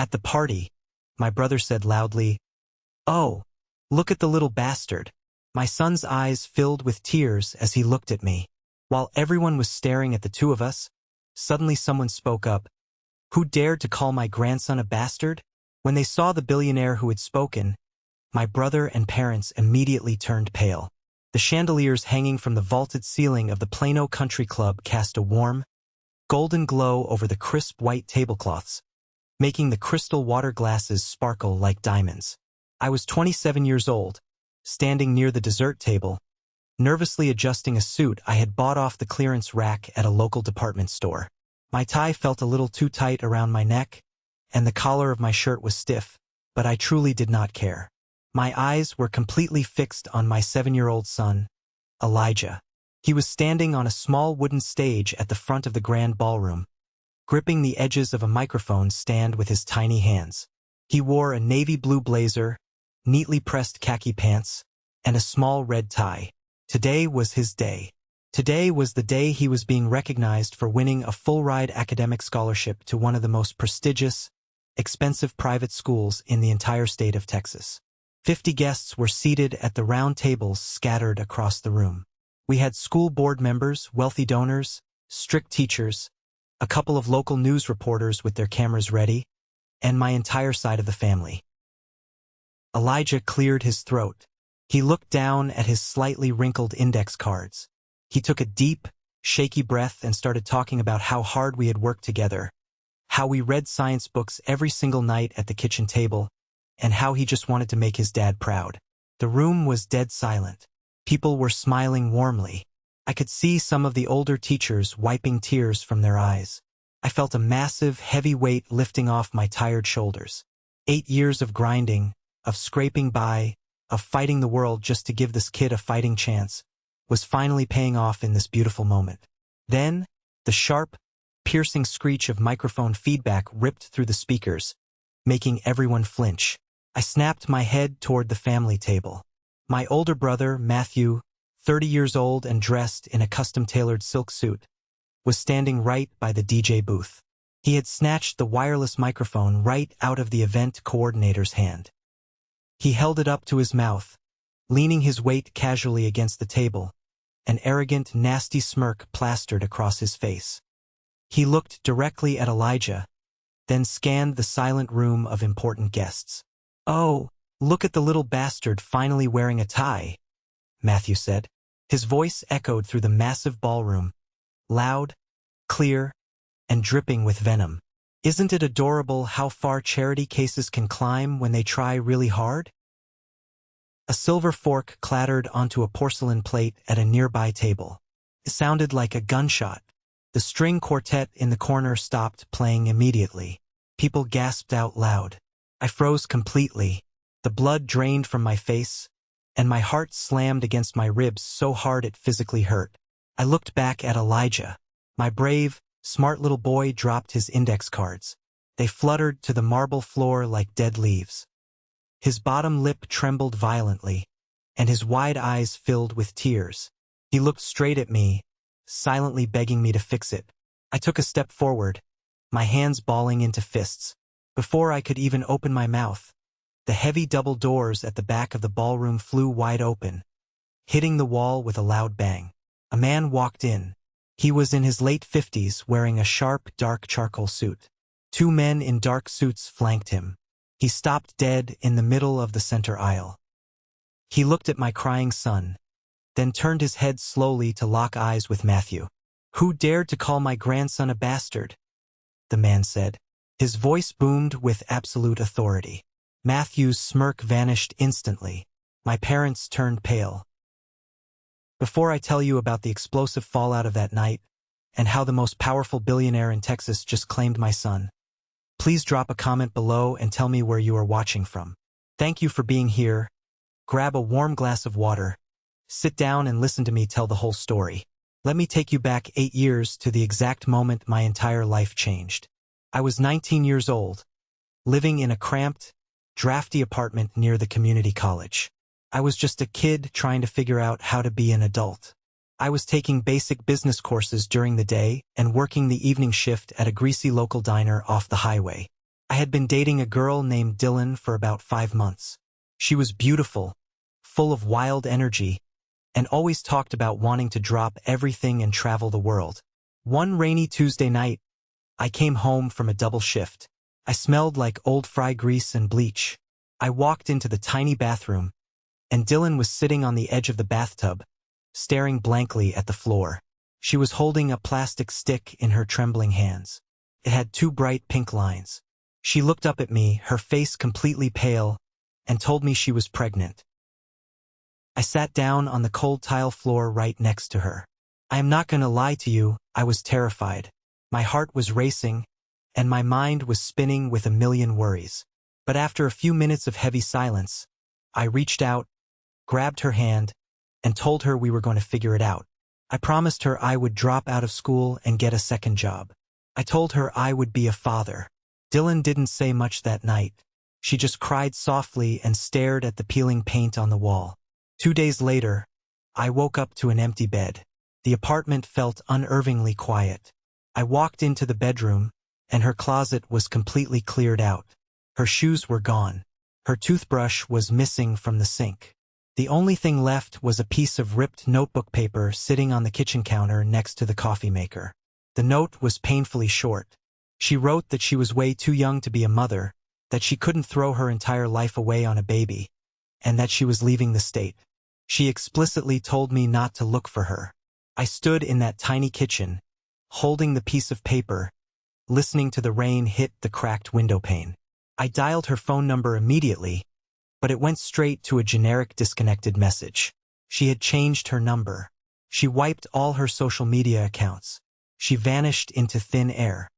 At the party, my brother said loudly, "Oh, look at the little bastard." My son's eyes filled with tears as he looked at me. While everyone was staring at the two of us, suddenly someone spoke up. "Who dared to call my grandson a bastard?" When they saw the billionaire who had spoken, my brother and parents immediately turned pale. The chandeliers hanging from the vaulted ceiling of the Plano Country Club cast a warm, golden glow over the crisp white tablecloths, making the crystal water glasses sparkle like diamonds. I was 27 years old, standing near the dessert table, nervously adjusting a suit I had bought off the clearance rack at a local department store. My tie felt a little too tight around my neck, and the collar of my shirt was stiff, but I truly did not care. My eyes were completely fixed on my 7-year-old son, Elijah. He was standing on a small wooden stage at the front of the grand ballroom, gripping the edges of a microphone stand with his tiny hands. He wore a navy blue blazer, neatly pressed khaki pants, and a small red tie. Today was his day. Today was the day he was being recognized for winning a full-ride academic scholarship to one of the most prestigious, expensive private schools in the entire state of Texas. 50 guests were seated at the round tables scattered across the room. We had school board members, wealthy donors, strict teachers, a couple of local news reporters with their cameras ready, and my entire side of the family. Elijah cleared his throat. He looked down at his slightly wrinkled index cards. He took a deep, shaky breath and started talking about how hard we had worked together, how we read science books every single night at the kitchen table, and how he just wanted to make his dad proud. The room was dead silent. People were smiling warmly. I could see some of the older teachers wiping tears from their eyes. I felt a massive, heavy weight lifting off my tired shoulders. 8 years of grinding, of scraping by, of fighting the world just to give this kid a fighting chance, was finally paying off in this beautiful moment. Then, the sharp, piercing screech of microphone feedback ripped through the speakers, making everyone flinch. I snapped my head toward the family table. My older brother, Matthew, 30 years old and dressed in a custom-tailored silk suit, was standing right by the DJ booth. He had snatched the wireless microphone right out of the event coordinator's hand. He held it up to his mouth, leaning his weight casually against the table, an arrogant, nasty smirk plastered across his face. He looked directly at Elijah, then scanned the silent room of important guests. "Oh, look at the little bastard finally wearing a tie," Matthew said. His voice echoed through the massive ballroom, loud, clear, and dripping with venom. "Isn't it adorable how far charity cases can climb when they try really hard?" A silver fork clattered onto a porcelain plate at a nearby table. It sounded like a gunshot. The string quartet in the corner stopped playing immediately. People gasped out loud. I froze completely. The blood drained from my face, and my heart slammed against my ribs so hard it physically hurt. I looked back at Elijah. My brave, smart little boy dropped his index cards. They fluttered to the marble floor like dead leaves. His bottom lip trembled violently, and his wide eyes filled with tears. He looked straight at me, silently begging me to fix it. I took a step forward, my hands balling into fists. Before I could even open my mouth, the heavy double doors at the back of the ballroom flew wide open, hitting the wall with a loud bang. A man walked in. He was in his late 50s, wearing a sharp, dark charcoal suit. 2 men in dark suits flanked him. He stopped dead in the middle of the center aisle. He looked at my crying son, then turned his head slowly to lock eyes with Matthew. "Who dared to call my grandson a bastard?" the man said. His voice boomed with absolute authority. Matthew's smirk vanished instantly. My parents turned pale. Before I tell you about the explosive fallout of that night, and how the most powerful billionaire in Texas just claimed my son, please drop a comment below and tell me where you are watching from. Thank you for being here. Grab a warm glass of water. Sit down and listen to me tell the whole story. Let me take you back 8 years to the exact moment my entire life changed. I was 19 years old, living in a cramped, drafty apartment near the community college. I was just a kid trying to figure out how to be an adult. I was taking basic business courses during the day and working the evening shift at a greasy local diner off the highway. I had been dating a girl named Dylan for about 5 months. She was beautiful, full of wild energy, and always talked about wanting to drop everything and travel the world. One rainy Tuesday night, I came home from a double shift. I smelled like old fry grease and bleach. I walked into the tiny bathroom, and Dylan was sitting on the edge of the bathtub, staring blankly at the floor. She was holding a plastic stick in her trembling hands. It had 2 bright pink lines. She looked up at me, her face completely pale, and told me she was pregnant. I sat down on the cold tile floor right next to her. I am not going to lie to you, I was terrified. My heart was racing, and my mind was spinning with a million worries. But after a few minutes of heavy silence, I reached out, grabbed her hand, and told her we were going to figure it out. I promised her I would drop out of school and get a second job. I told her I would be a father. Dylan didn't say much that night. She just cried softly and stared at the peeling paint on the wall. 2 days later, I woke up to an empty bed. The apartment felt unnervingly quiet. I walked into the bedroom, and her closet was completely cleared out. Her shoes were gone. Her toothbrush was missing from the sink. The only thing left was a piece of ripped notebook paper sitting on the kitchen counter next to the coffee maker. The note was painfully short. She wrote that she was way too young to be a mother, that she couldn't throw her entire life away on a baby, and that she was leaving the state. She explicitly told me not to look for her. I stood in that tiny kitchen, holding the piece of paper, listening to the rain hit the cracked window pane. I dialed her phone number immediately, but it went straight to a generic disconnected message. She had changed her number. She wiped all her social media accounts. She vanished into thin air.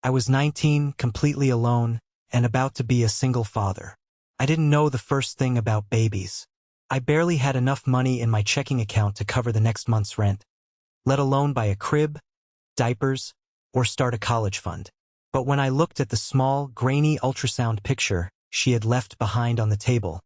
I was 19, completely alone, and about to be a single father. I didn't know the first thing about babies. I barely had enough money in my checking account to cover the next month's rent, let alone buy a crib, diapers, or start a college fund. But when I looked at the small, grainy ultrasound picture she had left behind on the table,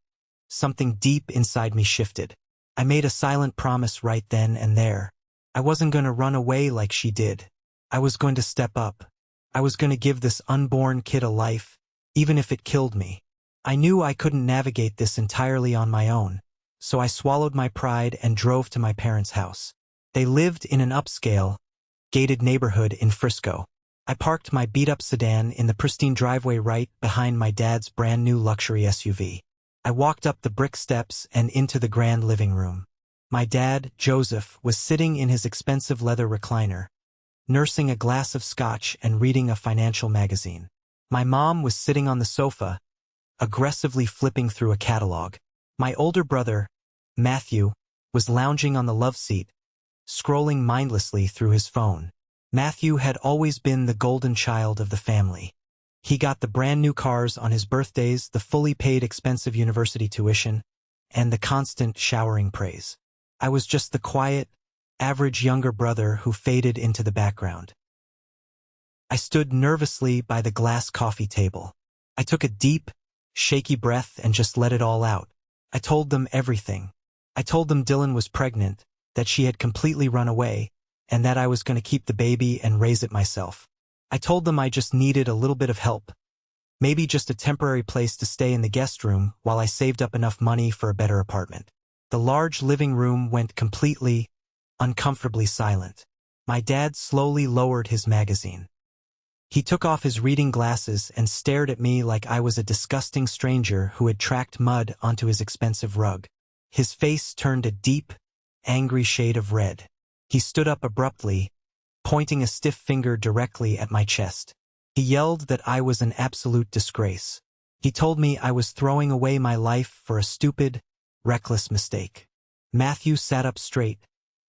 something deep inside me shifted. I made a silent promise right then and there. I wasn't going to run away like she did. I was going to step up. I was going to give this unborn kid a life, even if it killed me. I knew I couldn't navigate this entirely on my own, so I swallowed my pride and drove to my parents' house. They lived in an upscale, gated neighborhood in Frisco. I parked my beat-up sedan in the pristine driveway right behind my dad's brand-new luxury SUV. I walked up the brick steps and into the grand living room. My dad, Joseph, was sitting in his expensive leather recliner, nursing a glass of scotch and reading a financial magazine. My mom was sitting on the sofa, aggressively flipping through a catalog. My older brother, Matthew, was lounging on the love seat, scrolling mindlessly through his phone. Matthew had always been the golden child of the family. He got the brand new cars on his birthdays, the fully paid expensive university tuition, and the constant showering praise. I was just the quiet, average younger brother who faded into the background. I stood nervously by the glass coffee table. I took a deep, shaky breath and just let it all out. I told them everything. I told them Dylan was pregnant, that she had completely run away, and that I was going to keep the baby and raise it myself. I told them I just needed a little bit of help, maybe just a temporary place to stay in the guest room while I saved up enough money for a better apartment. The large living room went completely, uncomfortably silent. My dad slowly lowered his magazine. He took off his reading glasses and stared at me like I was a disgusting stranger who had tracked mud onto his expensive rug. His face turned a deep, angry shade of red. He stood up abruptly, pointing a stiff finger directly at my chest. He yelled that I was an absolute disgrace. He told me I was throwing away my life for a stupid, reckless mistake. Matthew sat up straight,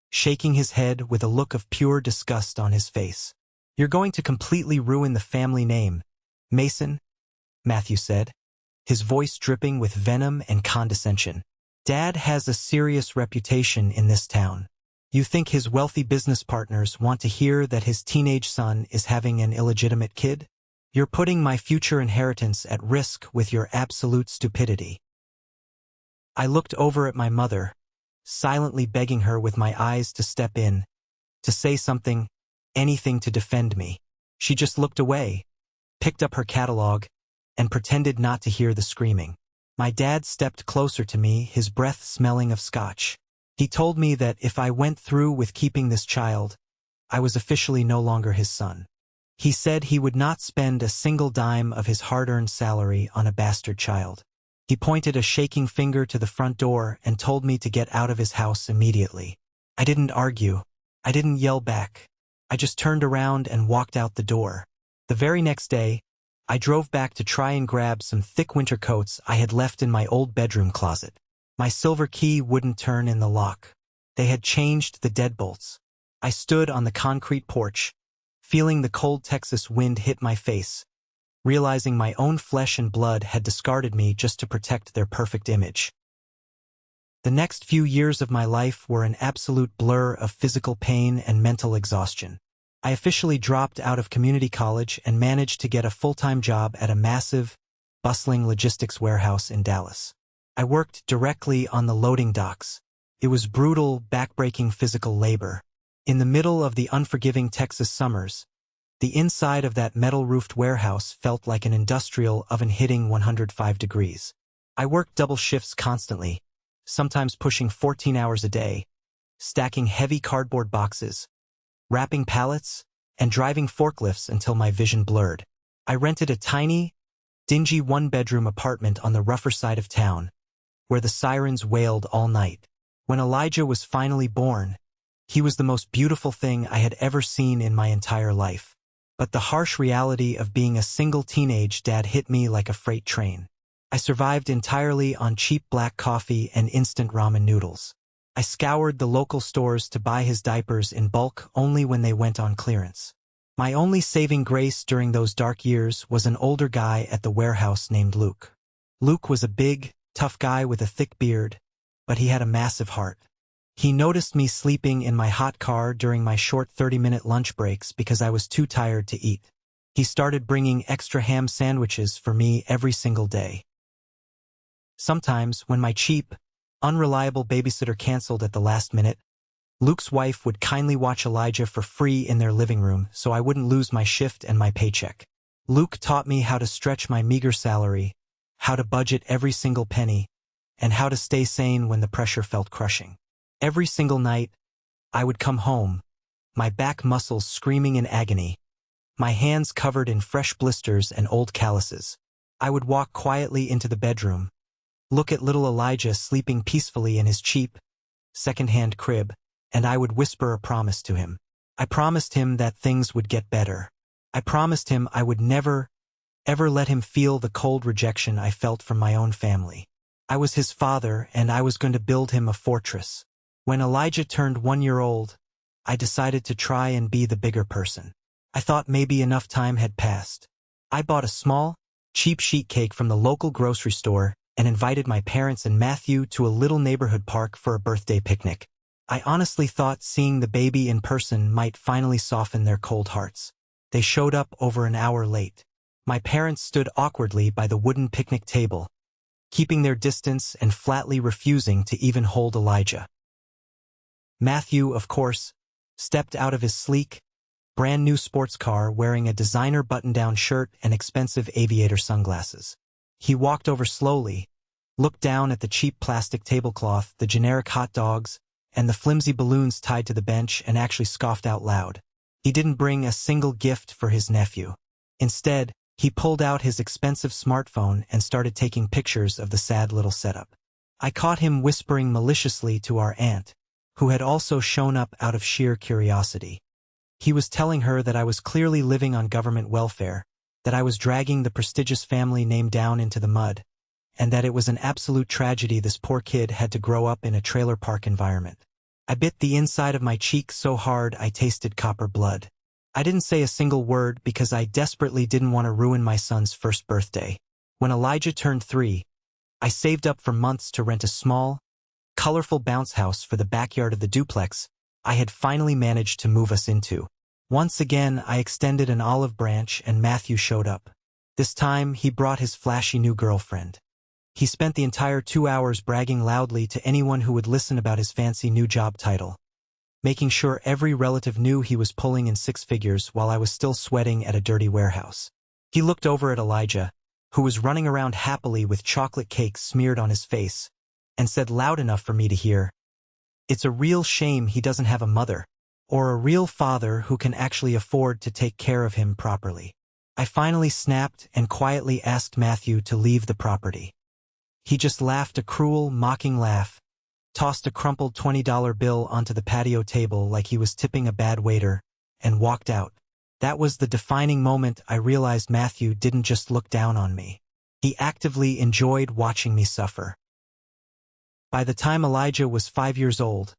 shaking his head with a look of pure disgust on his face. "You're going to completely ruin the family name, Mason," Matthew said, his voice dripping with venom and condescension. "Dad has a serious reputation in this town. You think his wealthy business partners want to hear that his teenage son is having an illegitimate kid? You're putting my future inheritance at risk with your absolute stupidity." I looked over at my mother, silently begging her with my eyes to step in, to say something, anything to defend me. She just looked away, picked up her catalog, and pretended not to hear the screaming. My dad stepped closer to me, his breath smelling of scotch. He told me that if I went through with keeping this child, I was officially no longer his son. He said he would not spend a single dime of his hard-earned salary on a bastard child. He pointed a shaking finger to the front door and told me to get out of his house immediately. I didn't argue. I didn't yell back. I just turned around and walked out the door. The very next day, I drove back to try and grab some thick winter coats I had left in my old bedroom closet. My silver key wouldn't turn in the lock. They had changed the deadbolts. I stood on the concrete porch, feeling the cold Texas wind hit my face, realizing my own flesh and blood had discarded me just to protect their perfect image. The next few years of my life were an absolute blur of physical pain and mental exhaustion. I officially dropped out of community college and managed to get a full-time job at a massive, bustling logistics warehouse in Dallas. I worked directly on the loading docks. It was brutal, backbreaking physical labor. In the middle of the unforgiving Texas summers, the inside of that metal-roofed warehouse felt like an industrial oven hitting 105 degrees. I worked double shifts constantly, sometimes pushing 14 hours a day, stacking heavy cardboard boxes, wrapping pallets, and driving forklifts until my vision blurred. I rented a tiny, dingy one-bedroom apartment on the rougher side of town, where the sirens wailed all night. When Elijah was finally born, he was the most beautiful thing I had ever seen in my entire life. But the harsh reality of being a single teenage dad hit me like a freight train. I survived entirely on cheap black coffee and instant ramen noodles. I scoured the local stores to buy his diapers in bulk only when they went on clearance. My only saving grace during those dark years was an older guy at the warehouse named Luke. Luke was a big, tough guy with a thick beard, but he had a massive heart. He noticed me sleeping in my hot car during my short 30-minute lunch breaks because I was too tired to eat. He started bringing extra ham sandwiches for me every single day. Sometimes, when my cheap, unreliable babysitter canceled at the last minute, Luke's wife would kindly watch Elijah for free in their living room so I wouldn't lose my shift and my paycheck. Luke taught me how to stretch my meager salary, how to budget every single penny, and how to stay sane when the pressure felt crushing. Every single night, I would come home, my back muscles screaming in agony, my hands covered in fresh blisters and old calluses. I would walk quietly into the bedroom, look at little Elijah sleeping peacefully in his cheap, second-hand crib, and I would whisper a promise to him. I promised him that things would get better. I promised him I would never, ever let him feel the cold rejection I felt from my own family. I was his father, and I was going to build him a fortress. When Elijah turned 1 year old, I decided to try and be the bigger person. I thought maybe enough time had passed. I bought a small, cheap sheet cake from the local grocery store and invited my parents and Matthew to a little neighborhood park for a birthday picnic. I honestly thought seeing the baby in person might finally soften their cold hearts. They showed up over an hour late. My parents stood awkwardly by the wooden picnic table, keeping their distance and flatly refusing to even hold Elijah. Matthew, of course, stepped out of his sleek, brand-new sports car wearing a designer button-down shirt and expensive aviator sunglasses. He walked over slowly, looked down at the cheap plastic tablecloth, the generic hot dogs, and the flimsy balloons tied to the bench and actually scoffed out loud. He didn't bring a single gift for his nephew. Instead, he pulled out his expensive smartphone and started taking pictures of the sad little setup. I caught him whispering maliciously to our aunt, who had also shown up out of sheer curiosity. He was telling her that I was clearly living on government welfare, that I was dragging the prestigious family name down into the mud, and that it was an absolute tragedy this poor kid had to grow up in a trailer park environment. I bit the inside of my cheek so hard I tasted copper blood. I didn't say a single word because I desperately didn't want to ruin my son's first birthday. When Elijah turned 3, I saved up for months to rent a small, colorful bounce house for the backyard of the duplex I had finally managed to move us into. Once again, I extended an olive branch and Matthew showed up. This time, he brought his flashy new girlfriend. He spent the entire 2 hours bragging loudly to anyone who would listen about his fancy new job title, making sure every relative knew he was pulling in 6 figures while I was still sweating at a dirty warehouse. He looked over at Elijah, who was running around happily with chocolate cake smeared on his face, and said loud enough for me to hear, "It's a real shame he doesn't have a mother, or a real father who can actually afford to take care of him properly." I finally snapped and quietly asked Matthew to leave the property. He just laughed a cruel, mocking laugh, tossed a crumpled $20 bill onto the patio table like he was tipping a bad waiter, and walked out. That was the defining moment I realized Matthew didn't just look down on me. He actively enjoyed watching me suffer. By the time Elijah was 5 years old,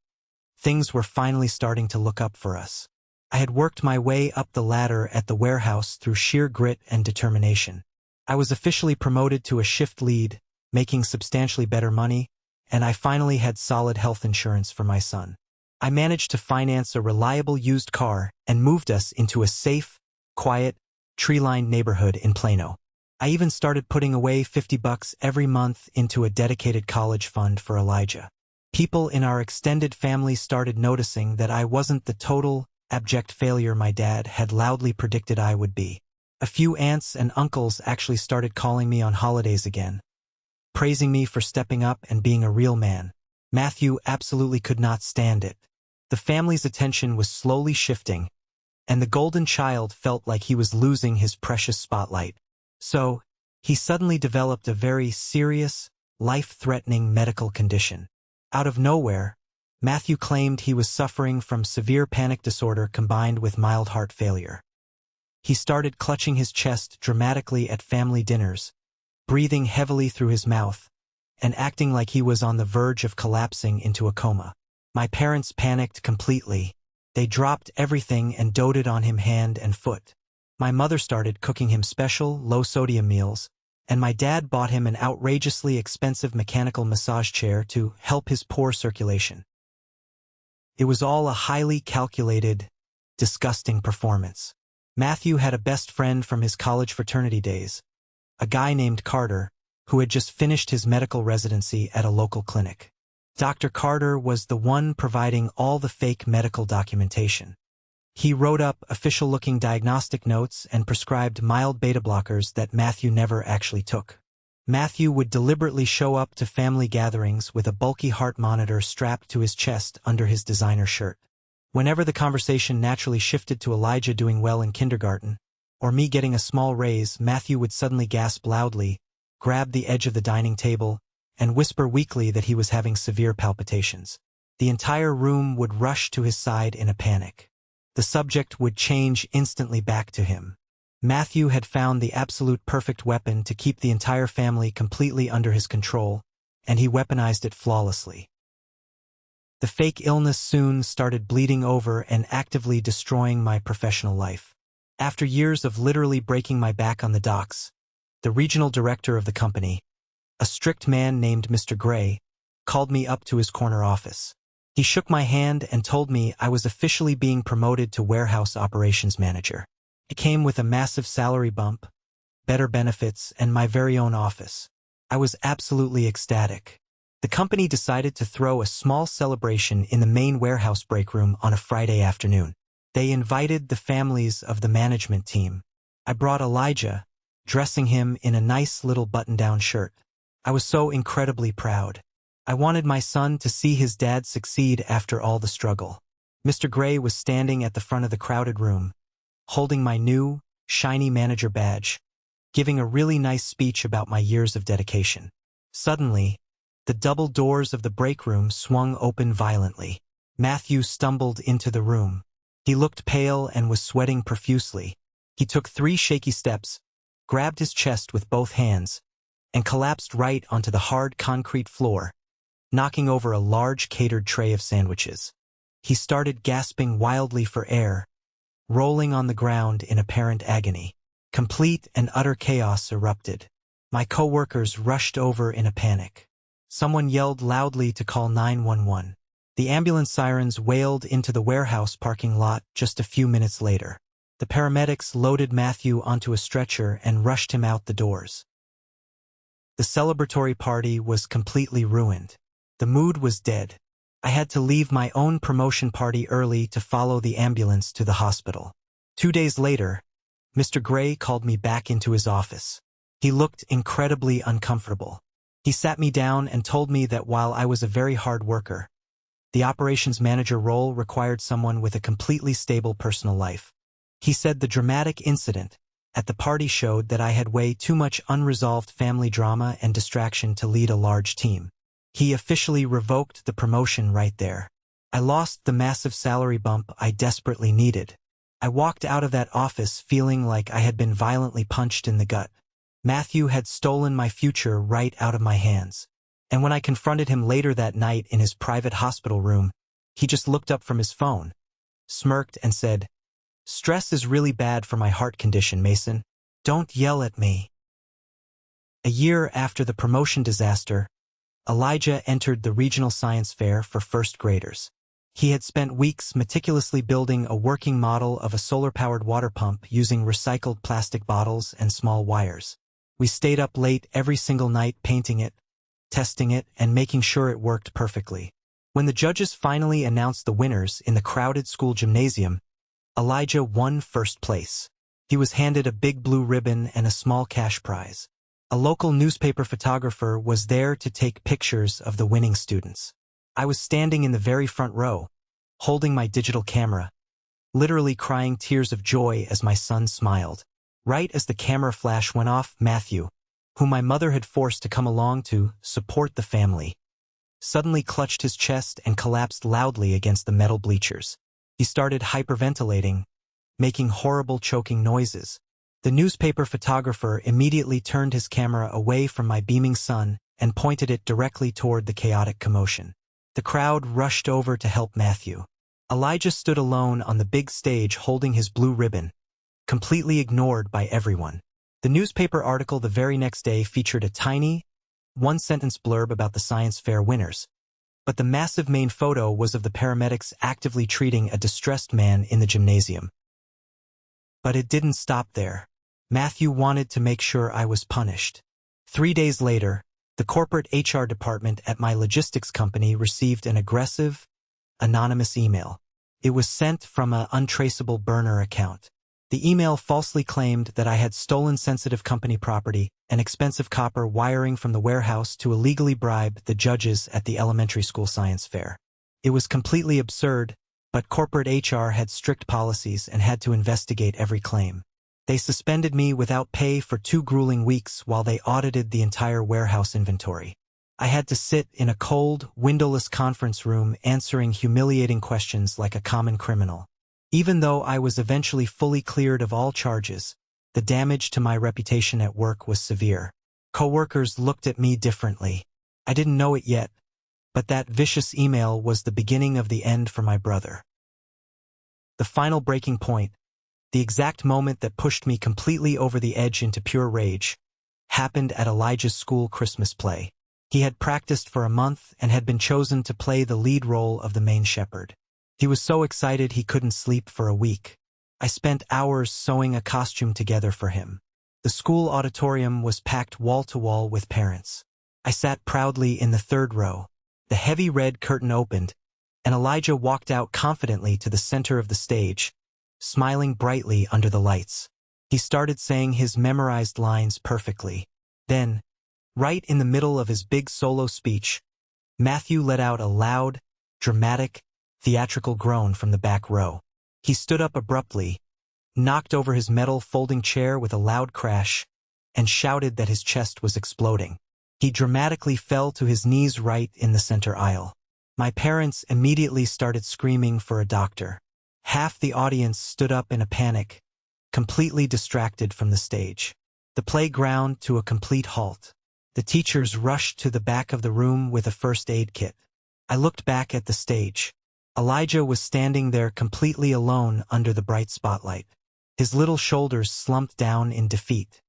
things were finally starting to look up for us. I had worked my way up the ladder at the warehouse through sheer grit and determination. I was officially promoted to a shift lead, making substantially better money, and I finally had solid health insurance for my son. I managed to finance a reliable used car and moved us into a safe, quiet, tree-lined neighborhood in Plano. I even started putting away $50 every month into a dedicated college fund for Elijah. People in our extended family started noticing that I wasn't the total, abject failure my dad had loudly predicted I would be. A few aunts and uncles actually started calling me on holidays again, praising me for stepping up and being a real man. Matthew absolutely could not stand it. The family's attention was slowly shifting, and the golden child felt like he was losing his precious spotlight. So, he suddenly developed a very serious, life-threatening medical condition. Out of nowhere, Matthew claimed he was suffering from severe panic disorder combined with mild heart failure. He started clutching his chest dramatically at family dinners, breathing heavily through his mouth, and acting like he was on the verge of collapsing into a coma. My parents panicked completely. They dropped everything and doted on him hand and foot. My mother started cooking him special, low-sodium meals, and my dad bought him an outrageously expensive mechanical massage chair to help his poor circulation. It was all a highly calculated, disgusting performance. Matthew had a best friend from his college fraternity days, a guy named Carter, who had just finished his medical residency at a local clinic. Dr. Carter was the one providing all the fake medical documentation. He wrote up official-looking diagnostic notes and prescribed mild beta blockers that Matthew never actually took. Matthew would deliberately show up to family gatherings with a bulky heart monitor strapped to his chest under his designer shirt. Whenever the conversation naturally shifted to Elijah doing well in kindergarten, or me getting a small raise, Matthew would suddenly gasp loudly, grab the edge of the dining table, and whisper weakly that he was having severe palpitations. The entire room would rush to his side in a panic. The subject would change instantly back to him. Matthew had found the absolute perfect weapon to keep the entire family completely under his control, and he weaponized it flawlessly. The fake illness soon started bleeding over and actively destroying my professional life. After years of literally breaking my back on the docks, the regional director of the company, a strict man named Mr. Gray, called me up to his corner office. He shook my hand and told me I was officially being promoted to warehouse operations manager. It came with a massive salary bump, better benefits, and my very own office. I was absolutely ecstatic. The company decided to throw a small celebration in the main warehouse break room on a Friday afternoon. They invited the families of the management team. I brought Elijah, dressing him in a nice little button-down shirt. I was so incredibly proud. I wanted my son to see his dad succeed after all the struggle. Mr. Gray was standing at the front of the crowded room, holding my new, shiny manager badge, giving a really nice speech about my years of dedication. Suddenly, the double doors of the break room swung open violently. Matthew stumbled into the room. He looked pale and was sweating profusely. He took 3 shaky steps, grabbed his chest with both hands, and collapsed right onto the hard concrete floor, knocking over a large catered tray of sandwiches. He started gasping wildly for air, rolling on the ground in apparent agony. Complete and utter chaos erupted. My coworkers rushed over in a panic. Someone yelled loudly to call 911. The ambulance sirens wailed into the warehouse parking lot just a few minutes later. The paramedics loaded Matthew onto a stretcher and rushed him out the doors. The celebratory party was completely ruined. The mood was dead. I had to leave my own promotion party early to follow the ambulance to the hospital. 2 days later, Mr. Gray called me back into his office. He looked incredibly uncomfortable. He sat me down and told me that while I was a very hard worker, the operations manager role required someone with a completely stable personal life. He said the dramatic incident at the party showed that I had way too much unresolved family drama and distraction to lead a large team. He officially revoked the promotion right there. I lost the massive salary bump I desperately needed. I walked out of that office feeling like I had been violently punched in the gut. Matthew had stolen my future right out of my hands. And when I confronted him later that night in his private hospital room, he just looked up from his phone, smirked and said, "Stress is really bad for my heart condition, Mason. Don't yell at me." A year after the promotion disaster, Elijah entered the regional science fair for first graders. He had spent weeks meticulously building a working model of a solar-powered water pump using recycled plastic bottles and small wires. We stayed up late every single night painting it, testing it, and making sure it worked perfectly. When the judges finally announced the winners in the crowded school gymnasium, Elijah won first place. He was handed a big blue ribbon and a small cash prize. A local newspaper photographer was there to take pictures of the winning students. I was standing in the very front row, holding my digital camera, literally crying tears of joy as my son smiled. Right as the camera flash went off, Matthew, whom my mother had forced to come along to support the family, suddenly clutched his chest and collapsed loudly against the metal bleachers. He started hyperventilating, making horrible choking noises. The newspaper photographer immediately turned his camera away from my beaming son and pointed it directly toward the chaotic commotion. The crowd rushed over to help Matthew. Elijah stood alone on the big stage holding his blue ribbon, completely ignored by everyone. The newspaper article the very next day featured a tiny, one-sentence blurb about the science fair winners, but the massive main photo was of the paramedics actively treating a distressed man in the gymnasium. But it didn't stop there. Matthew wanted to make sure I was punished. 3 days later, the corporate HR department at my logistics company received an aggressive, anonymous email. It was sent from an untraceable burner account. The email falsely claimed that I had stolen sensitive company property and expensive copper wiring from the warehouse to illegally bribe the judges at the elementary school science fair. It was completely absurd, but corporate HR had strict policies and had to investigate every claim. They suspended me without pay for 2 grueling weeks while they audited the entire warehouse inventory. I had to sit in a cold, windowless conference room answering humiliating questions like a common criminal. Even though I was eventually fully cleared of all charges, the damage to my reputation at work was severe. Coworkers looked at me differently. I didn't know it yet, but that vicious email was the beginning of the end for my brother. The final breaking point, the exact moment that pushed me completely over the edge into pure rage, happened at Elijah's school Christmas play. He had practiced for a month and had been chosen to play the lead role of the main shepherd. He was so excited he couldn't sleep for a week. I spent hours sewing a costume together for him. The school auditorium was packed wall-to-wall with parents. I sat proudly in the 3rd row. The heavy red curtain opened, and Elijah walked out confidently to the center of the stage, smiling brightly under the lights. He started saying his memorized lines perfectly. Then, right in the middle of his big solo speech, Matthew let out a loud, dramatic, theatrical groan from the back row. He stood up abruptly, knocked over his metal folding chair with a loud crash, and shouted that his chest was exploding. He dramatically fell to his knees right in the center aisle. My parents immediately started screaming for a doctor. Half the audience stood up in a panic, completely distracted from the stage. The play ground to a complete halt. The teachers rushed to the back of the room with a first aid kit. I looked back at the stage. Elijah was standing there completely alone under the bright spotlight. His little shoulders slumped down in defeat.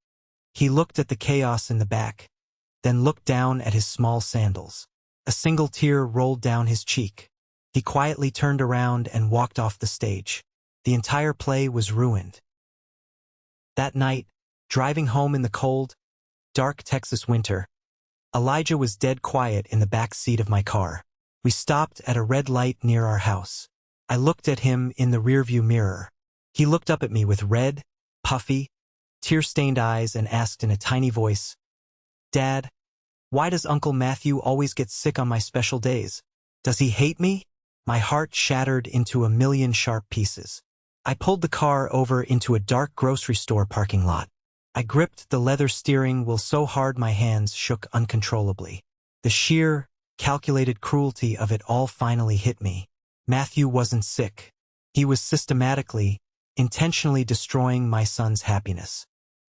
He looked at the chaos in the back, then looked down at his small sandals. A single tear rolled down his cheek. He quietly turned around and walked off the stage. The entire play was ruined. That night, driving home in the cold, dark Texas winter, Elijah was dead quiet in the back seat of my car. We stopped at a red light near our house. I looked at him in the rearview mirror. He looked up at me with red, puffy, tear-stained eyes and asked in a tiny voice, "Dad, why does Uncle Matthew always get sick on my special days? Does he hate me?" My heart shattered into a million sharp pieces. I pulled the car over into a dark grocery store parking lot. I gripped the leather steering wheel so hard my hands shook uncontrollably. The sheer, calculated cruelty of it all finally hit me. Matthew wasn't sick. He was systematically, intentionally destroying my son's happiness.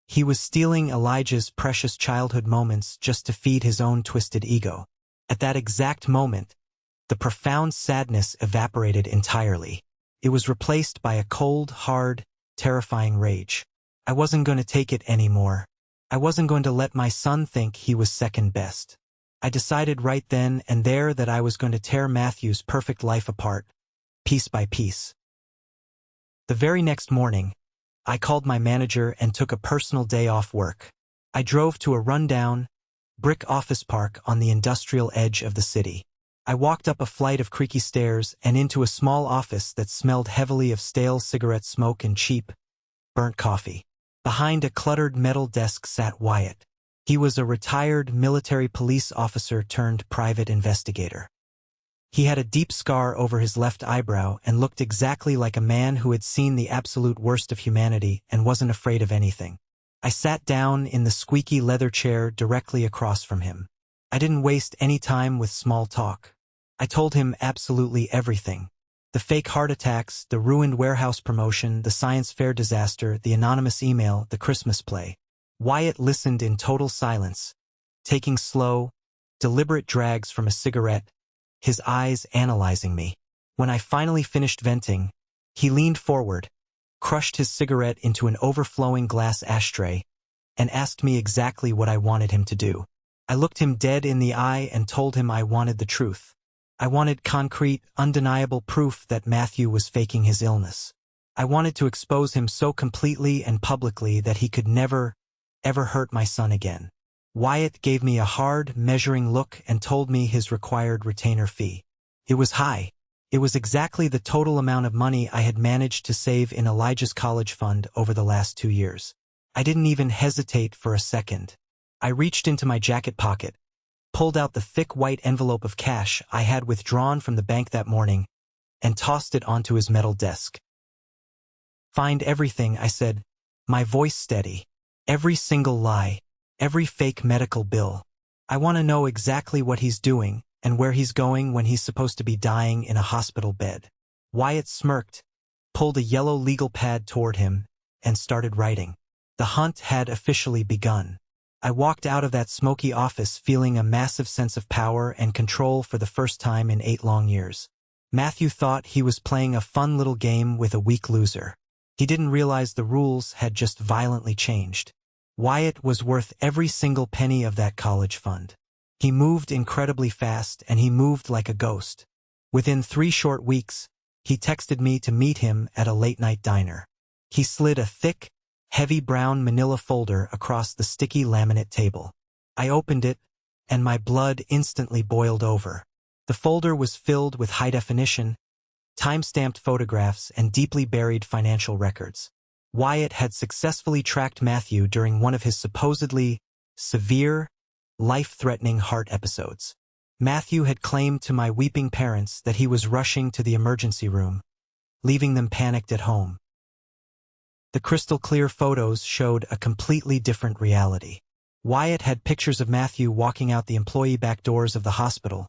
He was stealing Elijah's precious childhood moments just to feed his own twisted ego. At that exact moment, the profound sadness evaporated entirely. It was replaced by a cold, hard, terrifying rage. I wasn't going to take it anymore. I wasn't going to let my son think he was second best. I decided right then and there that I was going to tear Matthew's perfect life apart, piece by piece. The very next morning, I called my manager and took a personal day off work. I drove to a rundown, brick office park on the industrial edge of the city. I walked up a flight of creaky stairs and into a small office that smelled heavily of stale cigarette smoke and cheap, burnt coffee. Behind a cluttered metal desk sat Wyatt. He was a retired military police officer turned private investigator. He had a deep scar over his left eyebrow and looked exactly like a man who had seen the absolute worst of humanity and wasn't afraid of anything. I sat down in the squeaky leather chair directly across from him. I didn't waste any time with small talk. I told him absolutely everything. The fake heart attacks, the ruined warehouse promotion, the science fair disaster, the anonymous email, the Christmas play. Wyatt listened in total silence, taking slow, deliberate drags from a cigarette, his eyes analyzing me. When I finally finished venting, he leaned forward, crushed his cigarette into an overflowing glass ashtray, and asked me exactly what I wanted him to do. I looked him dead in the eye and told him I wanted the truth. I wanted concrete, undeniable proof that Matthew was faking his illness. I wanted to expose him so completely and publicly that he could never, ever hurt my son again. Wyatt gave me a hard, measuring look and told me his required retainer fee. It was high. It was exactly the total amount of money I had managed to save in Elijah's college fund over the last 2 years. I didn't even hesitate for a second. I reached into my jacket pocket, pulled out the thick white envelope of cash I had withdrawn from the bank that morning, and tossed it onto his metal desk. "Find everything," I said, my voice steady. "Every single lie, every fake medical bill. I want to know exactly what he's doing and where he's going when he's supposed to be dying in a hospital bed." Wyatt smirked, pulled a yellow legal pad toward him, and started writing. The hunt had officially begun. I walked out of that smoky office feeling a massive sense of power and control for the first time in 8 long years. Matthew thought he was playing a fun little game with a weak loser. He didn't realize the rules had just violently changed. Wyatt was worth every single penny of that college fund. He moved incredibly fast, and he moved like a ghost. Within 3 short weeks, he texted me to meet him at a late-night diner. He slid a thick, heavy brown manila folder across the sticky laminate table. I opened it, and my blood instantly boiled over. The folder was filled with high-definition, time-stamped photographs and deeply buried financial records. Wyatt had successfully tracked Matthew during one of his supposedly severe, life-threatening heart episodes. Matthew had claimed to my weeping parents that he was rushing to the emergency room, leaving them panicked at home. The crystal-clear photos showed a completely different reality. Wyatt had pictures of Matthew walking out the employee back doors of the hospital,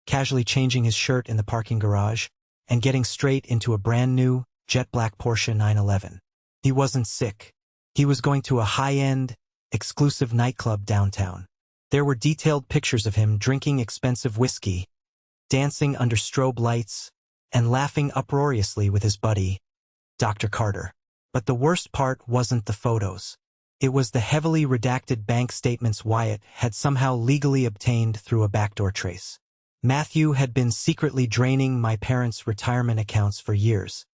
casually changing his shirt in the parking garage, and getting straight into a brand-new, jet-black Porsche 911. He wasn't sick. He was going to a high-end, exclusive nightclub downtown. There were detailed pictures of him drinking expensive whiskey, dancing under strobe lights, and laughing uproariously with his buddy, Dr. Carter. But the worst part wasn't the photos. It was the heavily redacted bank statements Wyatt had somehow legally obtained through a backdoor trace. Matthew had been secretly draining my parents' retirement accounts for years.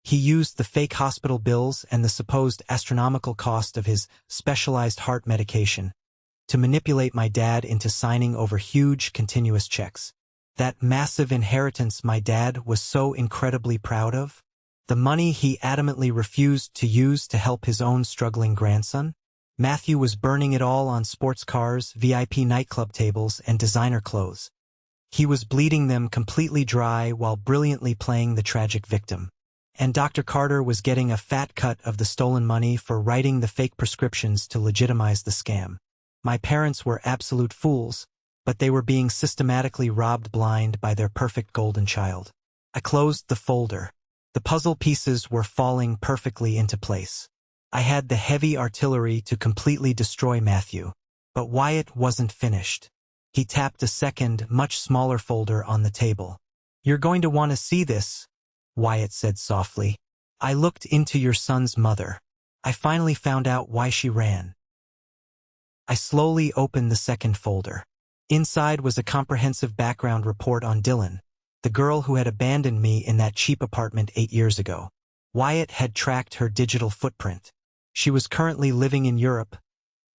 He used the fake hospital bills and the supposed astronomical cost of his specialized heart medication to manipulate my dad into signing over huge, continuous checks. That massive inheritance my dad was so incredibly proud of? The money he adamantly refused to use to help his own struggling grandson? Matthew was burning it all on sports cars, VIP nightclub tables, and designer clothes. He was bleeding them completely dry while brilliantly playing the tragic victim. And Dr. Carter was getting a fat cut of the stolen money for writing the fake prescriptions to legitimize the scam. My parents were absolute fools, but they were being systematically robbed blind by their perfect golden child. I closed the folder. The puzzle pieces were falling perfectly into place. I had the heavy artillery to completely destroy Matthew. But Wyatt wasn't finished. He tapped a second, much smaller folder on the table. "You're going to want to see this," Wyatt said softly. "I looked into your son's mother. I finally found out why she ran." I slowly opened the second folder. Inside was a comprehensive background report on Dylan, the girl who had abandoned me in that cheap apartment 8 years ago. Wyatt had tracked her digital footprint. She was currently living in Europe,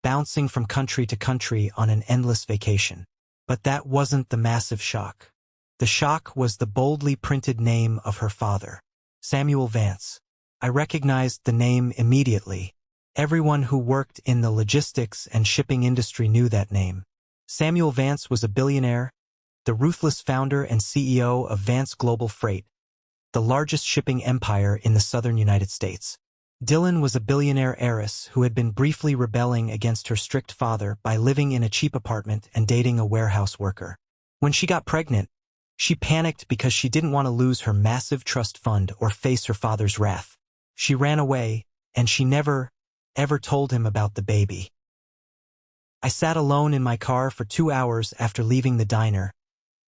bouncing from country to country on an endless vacation. But that wasn't the massive shock. The shock was the boldly printed name of her father, Samuel Vance. I recognized the name immediately. Everyone who worked in the logistics and shipping industry knew that name. Samuel Vance was a billionaire, the ruthless founder and CEO of Vance Global Freight, the largest shipping empire in the southern United States. Dylan was a billionaire heiress who had been briefly rebelling against her strict father by living in a cheap apartment and dating a warehouse worker. When she got pregnant, she panicked because she didn't want to lose her massive trust fund or face her father's wrath. She ran away, and she never, ever told him about the baby. I sat alone in my car for 2 hours after leaving the diner,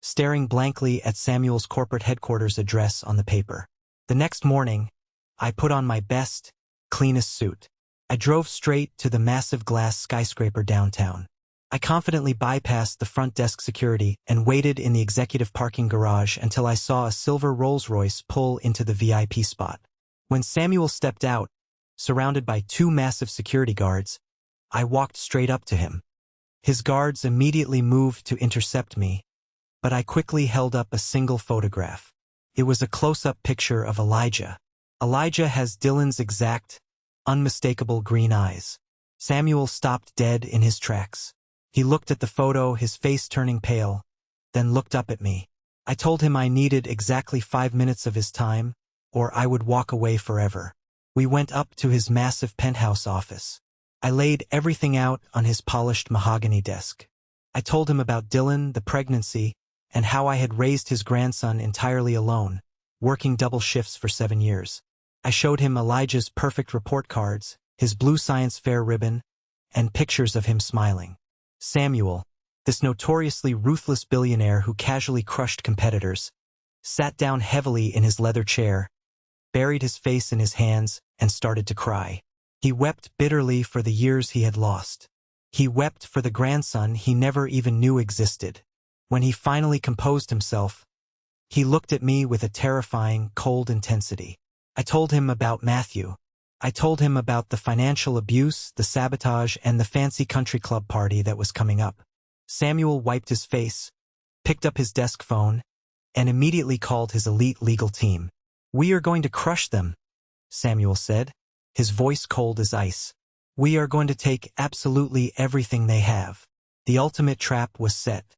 staring blankly at Samuel's corporate headquarters address on the paper. The next morning, I put on my best, cleanest suit. I drove straight to the massive glass skyscraper downtown. I confidently bypassed the front desk security and waited in the executive parking garage until I saw a silver Rolls-Royce pull into the VIP spot. When Samuel stepped out, surrounded by 2 massive security guards, I walked straight up to him. His guards immediately moved to intercept me, but I quickly held up a single photograph. It was a close-up picture of Elijah. Elijah has Dylan's exact, unmistakable green eyes. Samuel stopped dead in his tracks. He looked at the photo, his face turning pale, then looked up at me. I told him I needed exactly 5 minutes of his time, or I would walk away forever. We went up to his massive penthouse office. I laid everything out on his polished mahogany desk. I told him about Dylan, the pregnancy, and how I had raised his grandson entirely alone, working double shifts for 7 years. I showed him Elijah's perfect report cards, his blue science fair ribbon, and pictures of him smiling. Samuel, this notoriously ruthless billionaire who casually crushed competitors, sat down heavily in his leather chair, buried his face in his hands, and started to cry. He wept bitterly for the years he had lost. He wept for the grandson he never even knew existed. When he finally composed himself, he looked at me with a terrifying, cold intensity. I told him about Matthew. I told him about the financial abuse, the sabotage, and the fancy country club party that was coming up. Samuel wiped his face, picked up his desk phone, and immediately called his elite legal team. "We are going to crush them," Samuel said, his voice cold as ice. "We are going to take absolutely everything they have." The ultimate trap was set.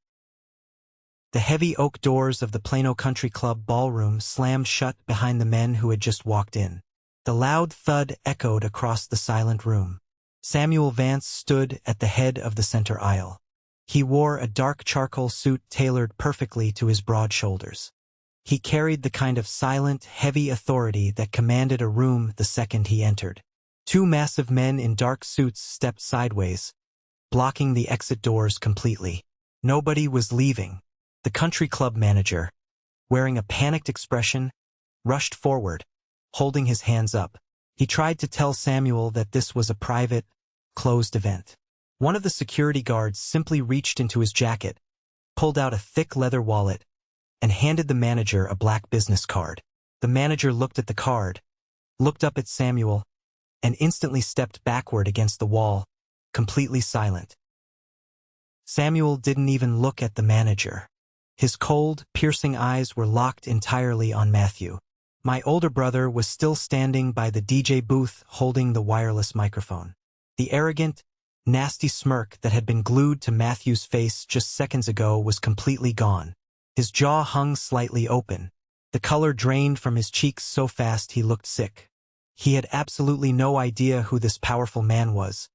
The heavy oak doors of the Plano Country Club ballroom slammed shut behind the men who had just walked in. The loud thud echoed across the silent room. Samuel Vance stood at the head of the center aisle. He wore a dark charcoal suit tailored perfectly to his broad shoulders. He carried the kind of silent, heavy authority that commanded a room the second he entered. 2 massive men in dark suits stepped sideways, blocking the exit doors completely. Nobody was leaving. The country club manager, wearing a panicked expression, rushed forward, holding his hands up. He tried to tell Samuel that this was a private, closed event. One of the security guards simply reached into his jacket, pulled out a thick leather wallet, and handed the manager a black business card. The manager looked at the card, looked up at Samuel, and instantly stepped backward against the wall, completely silent. Samuel didn't even look at the manager. His cold, piercing eyes were locked entirely on Matthew. My older brother was still standing by the DJ booth holding the wireless microphone. The arrogant, nasty smirk that had been glued to Matthew's face just seconds ago was completely gone. His jaw hung slightly open. The color drained from his cheeks so fast he looked sick. He had absolutely no idea who this powerful man was,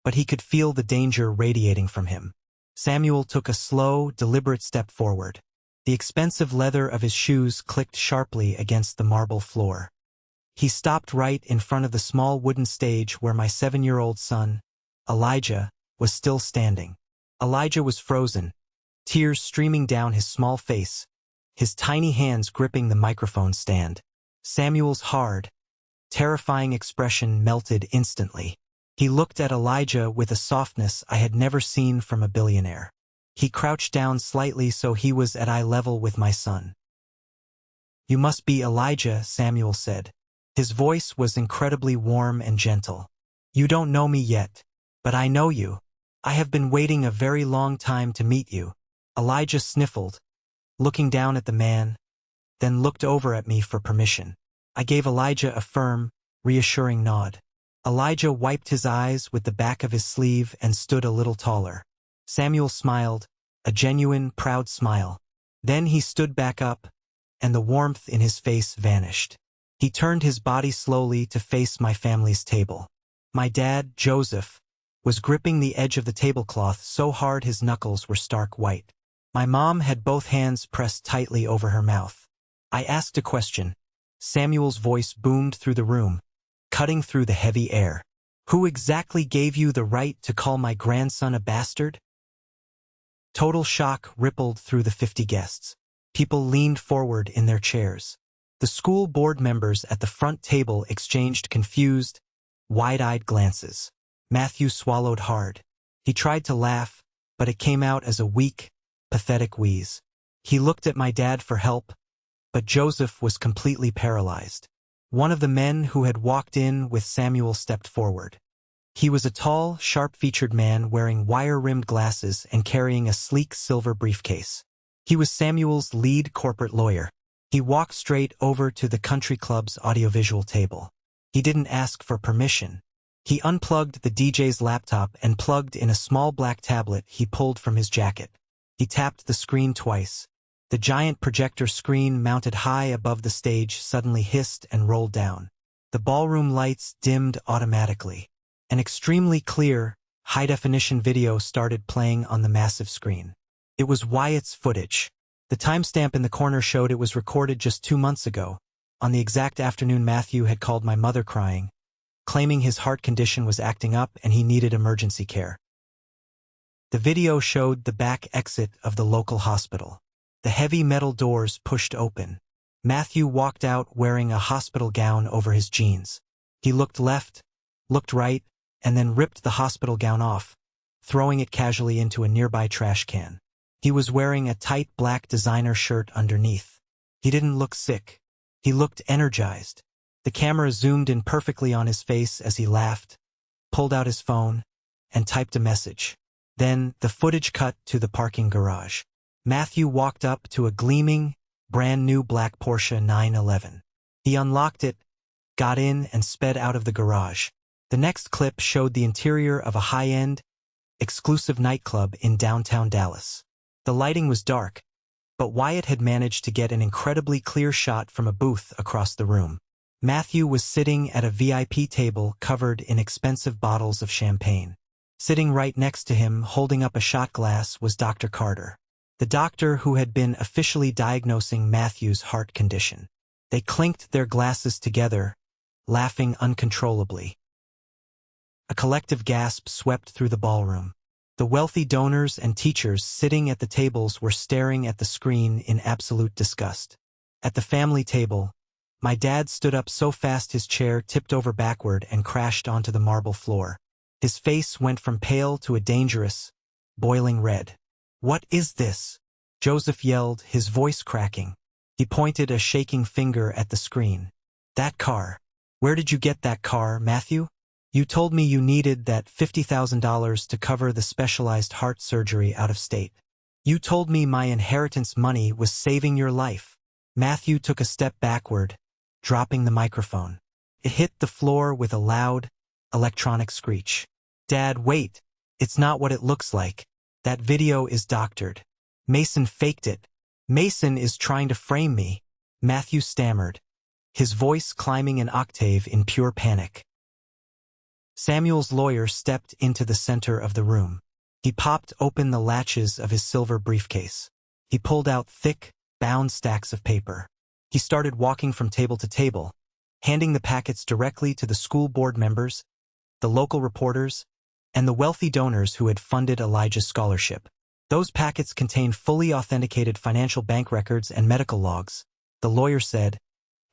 but he could feel the danger radiating from him. Samuel took a slow, deliberate step forward. The expensive leather of his shoes clicked sharply against the marble floor. He stopped right in front of the small wooden stage where my 7-year-old son, Elijah, was still standing. Elijah was frozen, tears streaming down his small face, his tiny hands gripping the microphone stand. Samuel's hard, terrifying expression melted instantly. He looked at Elijah with a softness I had never seen from a billionaire. He crouched down slightly so he was at eye level with my son. "You must be Elijah," Samuel said. His voice was incredibly warm and gentle. "You don't know me yet, but I know you. I have been waiting a very long time to meet you." Elijah sniffled, looking down at the man, then looked over at me for permission. I gave Elijah a firm, reassuring nod. Elijah wiped his eyes with the back of his sleeve and stood a little taller. Samuel smiled, a genuine, proud smile. Then he stood back up, and the warmth in his face vanished. He turned his body slowly to face my family's table. My dad, Joseph, was gripping the edge of the tablecloth so hard his knuckles were stark white. My mom had both hands pressed tightly over her mouth. I asked a question. Samuel's voice boomed through the room, cutting through the heavy air. "Who exactly gave you the right to call my grandson a bastard?" Total shock rippled through the 50 guests. People leaned forward in their chairs. The school board members at the front table exchanged confused, wide-eyed glances. Matthew swallowed hard. He tried to laugh, but it came out as a weak, pathetic wheeze. He looked at my dad for help, but Joseph was completely paralyzed. One of the men who had walked in with Samuel stepped forward. He was a tall, sharp-featured man wearing wire-rimmed glasses and carrying a sleek silver briefcase. He was Samuel's lead corporate lawyer. He walked straight over to the country club's audiovisual table. He didn't ask for permission. He unplugged the DJ's laptop and plugged in a small black tablet he pulled from his jacket. He tapped the screen twice. The giant projector screen mounted high above the stage suddenly hissed and rolled down. The ballroom lights dimmed automatically. An extremely clear, high-definition video started playing on the massive screen. It was Wyatt's footage. The timestamp in the corner showed it was recorded just 2 months ago, on the exact afternoon Matthew had called my mother crying, claiming his heart condition was acting up and he needed emergency care. The video showed the back exit of the local hospital. The heavy metal doors pushed open. Matthew walked out wearing a hospital gown over his jeans. He looked left, looked right, and then ripped the hospital gown off, throwing it casually into a nearby trash can. He was wearing a tight black designer shirt underneath. He didn't look sick. He looked energized. The camera zoomed in perfectly on his face as he laughed, pulled out his phone, and typed a message. Then the footage cut to the parking garage. Matthew walked up to a gleaming, brand-new black Porsche 911. He unlocked it, got in, and sped out of the garage. The next clip showed the interior of a high-end, exclusive nightclub in downtown Dallas. The lighting was dark, but Wyatt had managed to get an incredibly clear shot from a booth across the room. Matthew was sitting at a VIP table covered in expensive bottles of champagne. Sitting right next to him, holding up a shot glass, was Dr. Carter, the doctor who had been officially diagnosing Matthew's heart condition. They clinked their glasses together, laughing uncontrollably. A collective gasp swept through the ballroom. The wealthy donors and teachers sitting at the tables were staring at the screen in absolute disgust. At the family table, my dad stood up so fast his chair tipped over backward and crashed onto the marble floor. His face went from pale to a dangerous, boiling red. "What is this?" Joseph yelled, his voice cracking. He pointed a shaking finger at the screen. "That car. Where did you get that car, Matthew? You told me you needed that $50,000 to cover the specialized heart surgery out of state. You told me my inheritance money was saving your life." Matthew took a step backward, dropping the microphone. It hit the floor with a loud, electronic screech. "Dad, wait. It's not what it looks like. That video is doctored. Mason faked it. Mason is trying to frame me," Matthew stammered, his voice climbing an octave in pure panic. Samuel's lawyer stepped into the center of the room. He popped open the latches of his silver briefcase. He pulled out thick, bound stacks of paper. He started walking from table to table, handing the packets directly to the school board members, the local reporters, and the wealthy donors who had funded Elijah's scholarship. Those packets contained fully authenticated financial bank records and medical logs, the lawyer said,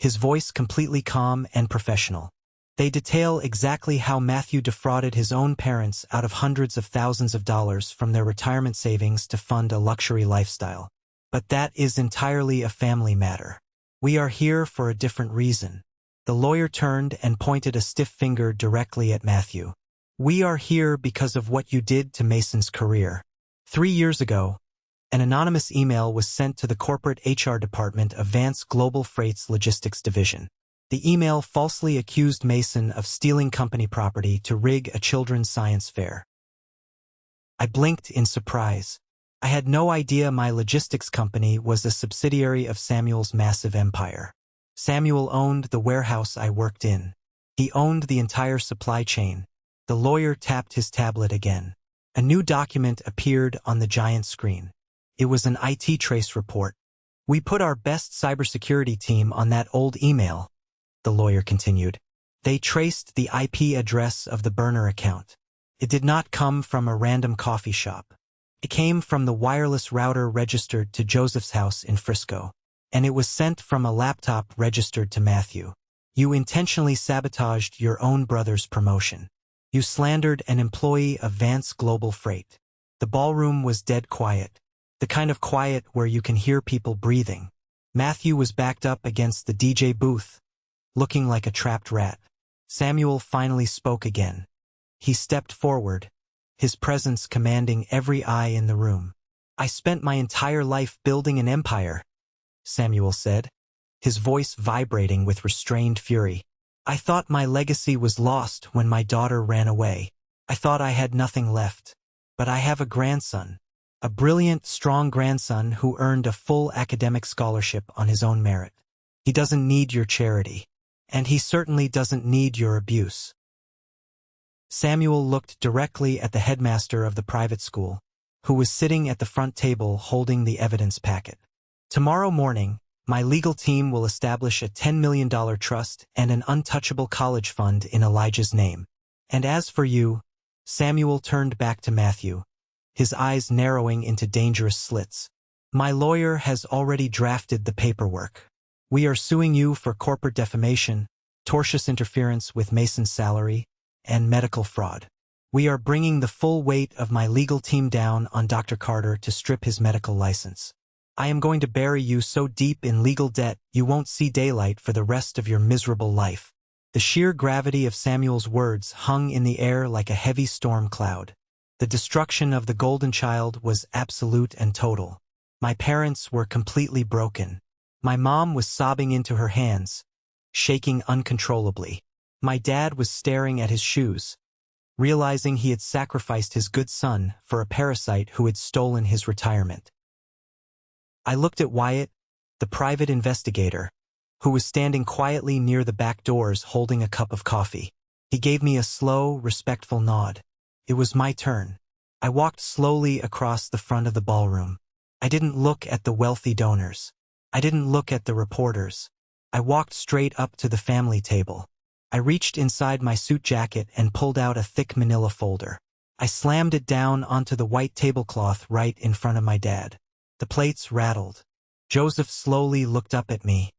his voice completely calm and professional. They detail exactly how Matthew defrauded his own parents out of hundreds of thousands of dollars from their retirement savings to fund a luxury lifestyle. But that is entirely a family matter. We are here for a different reason. The lawyer turned and pointed a stiff finger directly at Matthew. We are here because of what you did to Mason's career. 3 years ago, an anonymous email was sent to the corporate HR department of Vance Global Freight's logistics division. The email falsely accused Mason of stealing company property to rig a children's science fair. I blinked in surprise. I had no idea my logistics company was a subsidiary of Samuel's massive empire. Samuel owned the warehouse I worked in. He owned the entire supply chain. The lawyer tapped his tablet again. A new document appeared on the giant screen. It was an IT trace report. We put our best cybersecurity team on that old email, the lawyer continued. They traced the IP address of the burner account. It did not come from a random coffee shop. It came from the wireless router registered to Joseph's house in Frisco, and it was sent from a laptop registered to Matthew. You intentionally sabotaged your own brother's promotion. You slandered an employee of Vance Global Freight. The ballroom was dead quiet, the kind of quiet where you can hear people breathing. Matthew was backed up against the DJ booth, looking like a trapped rat. Samuel finally spoke again. He stepped forward, his presence commanding every eye in the room. I spent my entire life building an empire, Samuel said, his voice vibrating with restrained fury. I thought my legacy was lost when my daughter ran away. I thought I had nothing left. But I have a grandson, a brilliant, strong grandson who earned a full academic scholarship on his own merit. He doesn't need your charity. And he certainly doesn't need your abuse. Samuel looked directly at the headmaster of the private school, who was sitting at the front table holding the evidence packet. Tomorrow morning, my legal team will establish a $10 million trust and an untouchable college fund in Elijah's name. And as for you, Samuel turned back to Matthew, his eyes narrowing into dangerous slits. My lawyer has already drafted the paperwork. We are suing you for corporate defamation, tortious interference with Mason's salary, and medical fraud. We are bringing the full weight of my legal team down on Dr. Carter to strip his medical license. I am going to bury you so deep in legal debt you won't see daylight for the rest of your miserable life. The sheer gravity of Samuel's words hung in the air like a heavy storm cloud. The destruction of the golden child was absolute and total. My parents were completely broken. My mom was sobbing into her hands, shaking uncontrollably. My dad was staring at his shoes, realizing he had sacrificed his good son for a parasite who had stolen his retirement. I looked at Wyatt, the private investigator, who was standing quietly near the back doors holding a cup of coffee. He gave me a slow, respectful nod. It was my turn. I walked slowly across the front of the ballroom. I didn't look at the wealthy donors. I didn't look at the reporters. I walked straight up to the family table. I reached inside my suit jacket and pulled out a thick manila folder. I slammed it down onto the white tablecloth right in front of my dad. The plates rattled. Joseph slowly looked up at me.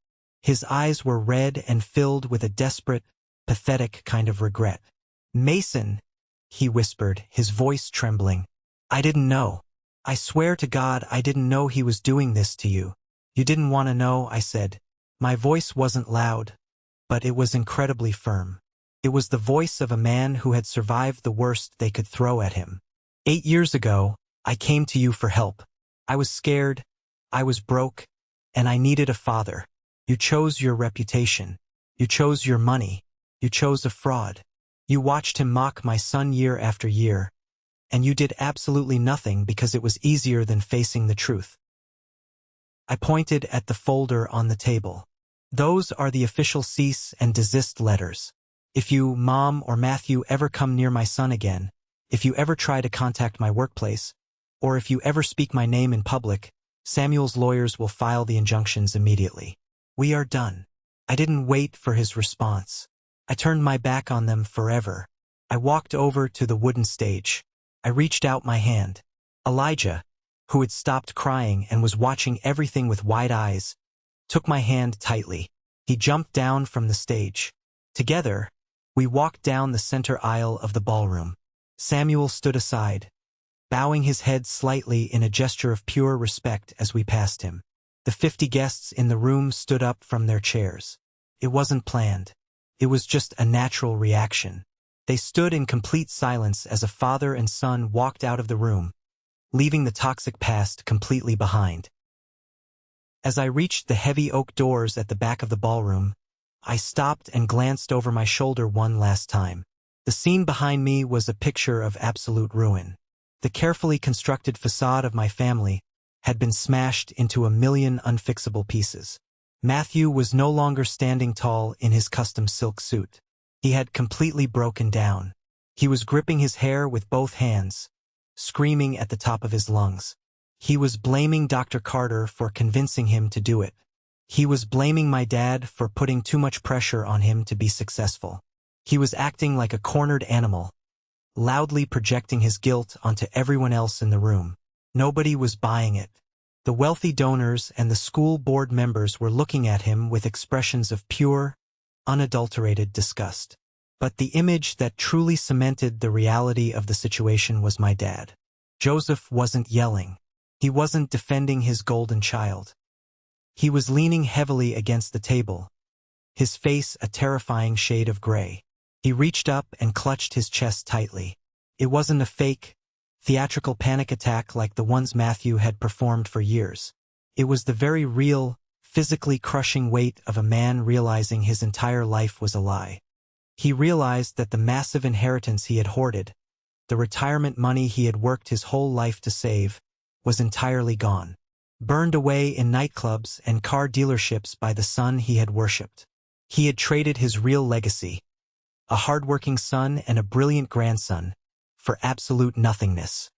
His eyes were red and filled with a desperate, pathetic kind of regret. Mason, he whispered, his voice trembling. I didn't know. I swear to God I didn't know he was doing this to you. You didn't want to know, I said. My voice wasn't loud, but it was incredibly firm. It was the voice of a man who had survived the worst they could throw at him. 8 years ago, I came to you for help. I was scared, I was broke, and I needed a father. You chose your reputation. You chose your money. You chose a fraud. You watched him mock my son year after year, and you did absolutely nothing because it was easier than facing the truth. I pointed at the folder on the table. Those are the official cease and desist letters. If you, Mom or Matthew, ever come near my son again, if you ever try to contact my workplace, or if you ever speak my name in public, Samuel's lawyers will file the injunctions immediately. We are done. I didn't wait for his response. I turned my back on them forever. I walked over to the wooden stage. I reached out my hand. Elijah, who had stopped crying and was watching everything with wide eyes, took my hand tightly. He jumped down from the stage. Together, we walked down the center aisle of the ballroom. Samuel stood aside, bowing his head slightly in a gesture of pure respect as we passed him. The 50 guests in the room stood up from their chairs. It wasn't planned. It was just a natural reaction. They stood in complete silence as a father and son walked out of the room, leaving the toxic past completely behind. As I reached the heavy oak doors at the back of the ballroom, I stopped and glanced over my shoulder one last time. The scene behind me was a picture of absolute ruin. The carefully constructed facade of my family had been smashed into a million unfixable pieces. Matthew was no longer standing tall in his custom silk suit. He had completely broken down. He was gripping his hair with both hands, screaming at the top of his lungs. He was blaming Dr. Carter for convincing him to do it. He was blaming my dad for putting too much pressure on him to be successful. He was acting like a cornered animal, loudly projecting his guilt onto everyone else in the room. Nobody was buying it. The wealthy donors and the school board members were looking at him with expressions of pure, unadulterated disgust. But the image that truly cemented the reality of the situation was my dad. Joseph wasn't yelling. He wasn't defending his golden child. He was leaning heavily against the table, his face a terrifying shade of gray. He reached up and clutched his chest tightly. It wasn't a fake, theatrical panic attack like the ones Matthew had performed for years. It was the very real, physically crushing weight of a man realizing his entire life was a lie. He realized that the massive inheritance he had hoarded, the retirement money he had worked his whole life to save, was entirely gone, burned away in nightclubs and car dealerships by the son he had worshipped. He had traded his real legacy, a hardworking son and a brilliant grandson, for absolute nothingness.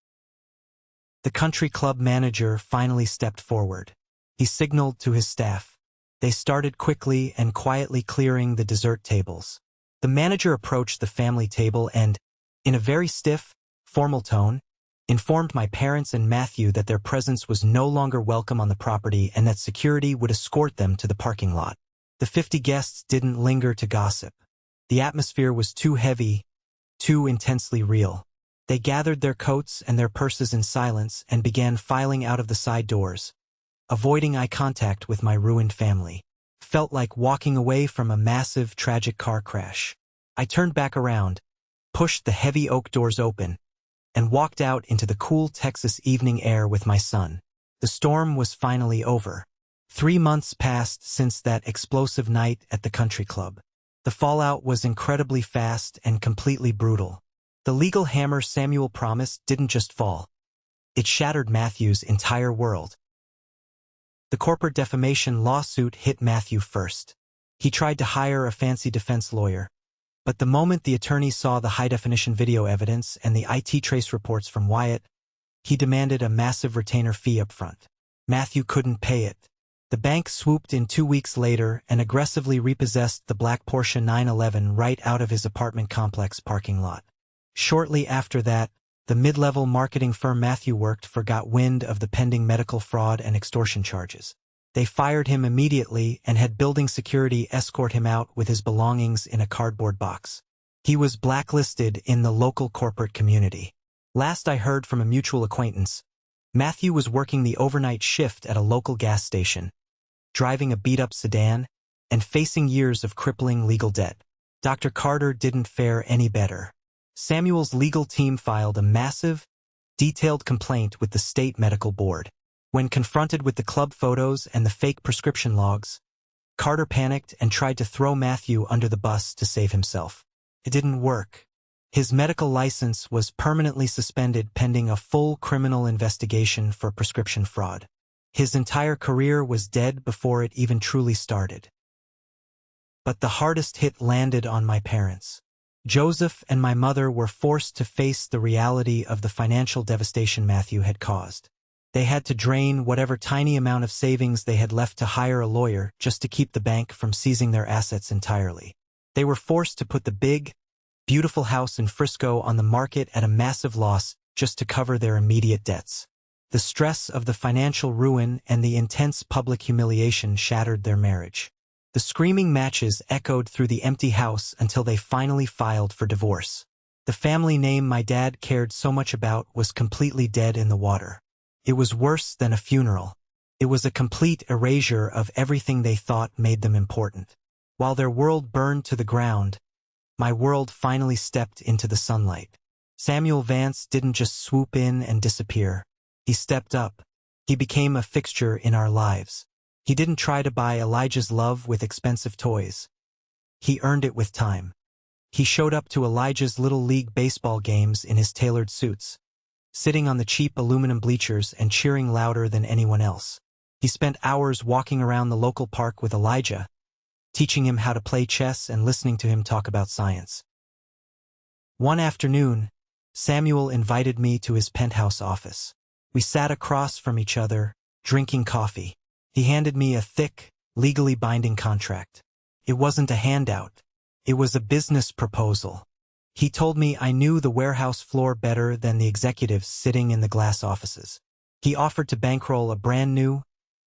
The country club manager finally stepped forward. He signaled to his staff. They started quickly and quietly clearing the dessert tables. The manager approached the family table and, in a very stiff, formal tone, informed my parents and Matthew that their presence was no longer welcome on the property and that security would escort them to the parking lot. The 50 guests didn't linger to gossip. The atmosphere was too heavy, too intensely real. They gathered their coats and their purses in silence and began filing out of the side doors, avoiding eye contact with my ruined family. Felt like walking away from a massive, tragic car crash. I turned back around, pushed the heavy oak doors open, and walked out into the cool Texas evening air with my son. The storm was finally over. 3 months passed since that explosive night at the country club. The fallout was incredibly fast and completely brutal. The legal hammer Samuel promised didn't just fall. It shattered Matthew's entire world. The corporate defamation lawsuit hit Matthew first. He tried to hire a fancy defense lawyer, but the moment the attorney saw the high-definition video evidence and the IT trace reports from Wyatt, he demanded a massive retainer fee up front. Matthew couldn't pay it. The bank swooped in 2 weeks later and aggressively repossessed the black Porsche 911 right out of his apartment complex parking lot. Shortly after that, the mid-level marketing firm Matthew worked for got wind of the pending medical fraud and extortion charges. They fired him immediately and had building security escort him out with his belongings in a cardboard box. He was blacklisted in the local corporate community. Last I heard from a mutual acquaintance, Matthew was working the overnight shift at a local gas station, driving a beat-up sedan, and facing years of crippling legal debt. Dr. Carter didn't fare any better. Samuel's legal team filed a massive, detailed complaint with the state medical board. When confronted with the club photos and the fake prescription logs, Carter panicked and tried to throw Matthew under the bus to save himself. It didn't work. His medical license was permanently suspended pending a full criminal investigation for prescription fraud. His entire career was dead before it even truly started. But the hardest hit landed on my parents. Joseph and my mother were forced to face the reality of the financial devastation Matthew had caused. They had to drain whatever tiny amount of savings they had left to hire a lawyer just to keep the bank from seizing their assets entirely. They were forced to put the big, beautiful house in Frisco on the market at a massive loss just to cover their immediate debts. The stress of the financial ruin and the intense public humiliation shattered their marriage. The screaming matches echoed through the empty house until they finally filed for divorce. The family name my dad cared so much about was completely dead in the water. It was worse than a funeral. It was a complete erasure of everything they thought made them important. While their world burned to the ground, my world finally stepped into the sunlight. Samuel Vance didn't just swoop in and disappear. He stepped up. He became a fixture in our lives. He didn't try to buy Elijah's love with expensive toys. He earned it with time. He showed up to Elijah's Little League baseball games in his tailored suits, sitting on the cheap aluminum bleachers and cheering louder than anyone else. He spent hours walking around the local park with Elijah, teaching him how to play chess and listening to him talk about science. One afternoon, Samuel invited me to his penthouse office. We sat across from each other, drinking coffee. He handed me a thick, legally binding contract. It wasn't a handout. It was a business proposal. He told me I knew the warehouse floor better than the executives sitting in the glass offices. He offered to bankroll a brand new,